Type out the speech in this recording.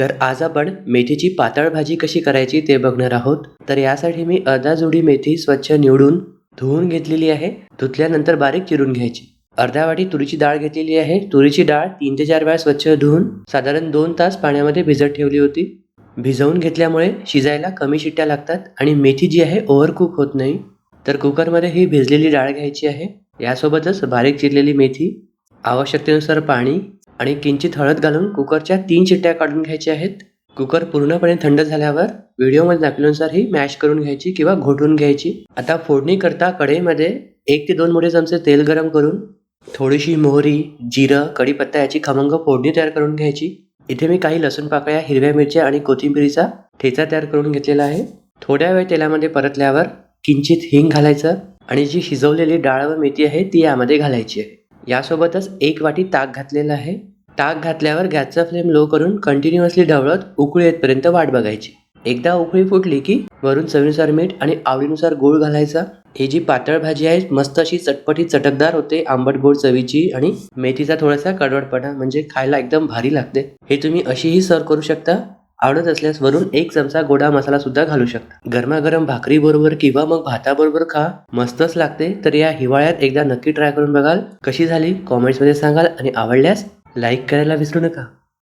तर आज आपण मेथीची पातळ भाजी कशी करायची ते बघणार आहोत. तर यासाठी मी अर्धा जुडी मेथी स्वच्छ निवडून धुवून घेतलेली आहे. धुतल्यानंतर बारीक चिरून घ्यायची. अर्धा वाटी तुरीची डाळ घेतलेली आहे. तुरीची डाळ 3 ते 4 वेळा स्वच्छ धुवून साधारण 2 तास पाण्यामध्ये भिजत ठेवली होती. भिजवून घेतल्यामुळे शिजायला कमी शिट्ट्या लागतात आणि मेथी जी आहे ओव्हरकुक होत नाही. तर कुकरमध्ये ही भिजलेली डाळ घ्यायची आहे. यासोबतच बारीक चिरलेली मेथी, आवश्यकतेनुसार पाणी आणि किंचित हळद घालून कुकरच्या 3 शिट्ट्या काढून घ्यायच्या आहेत. कुकर पूर्णपणे थंड झाल्यावर व्हिडिओमध्ये दाखवल्यानुसार ही मॅश करून घ्यायची किंवा घोटून घ्यायची. आता फोडणी करता कढईमध्ये 1 ते 2 मोठे चमचे तेल गरम करून थोडीशी मोहरी, जिरं, कढीपत्ता याची खमंग फोडणी तयार करून घ्यायची. इथे मी काही लसूण पाकळ्या, हिरव्या मिरच्या आणि कोथिंबीरीचा ठेचा तयार करून घेतलेला आहे. थोड्या वेळ तेलामध्ये परतल्यावर किंचित हिंग घालायचं आणि जी शिजवलेली डाळ व मेथी आहे ती यामध्ये घालायची आहे. यासोबतच 1 वाटी ताक घातलेलं आहे. ताक घातल्यावर गॅसचा फ्लेम लो करून कंटिन्युअसली ढवळत उकळी येतपर्यंत वाट बघायची. एकदा उकळी फुटली की वरून चवीनुसार मीठ आणि आवडीनुसार गूळ घालायचा. ही जी पातळ भाजी आहे मस्त अशी चटपटीत चटकदार होते, आंबट गोड चवीची आणि मेथीचा थोडासा कडवटपणा, म्हणजे खायला एकदम भारी लागते. हे तुम्ही अशीही सर्व करू शकता. आवडत असल्यास वरून 1 चमचा गोडा मसाला सुद्धा घालू शकता. गरमागरम भाकरी बरोबर किंवा मग भाताबरोबर खा, मस्तच लागते. तर या हिवाळ्यात एकदा नक्की ट्राय करून बघाल. कशी झाली कॉमेंट्स मध्ये सांगाल आणि आवडल्यास लाईक करायला विसरू नका.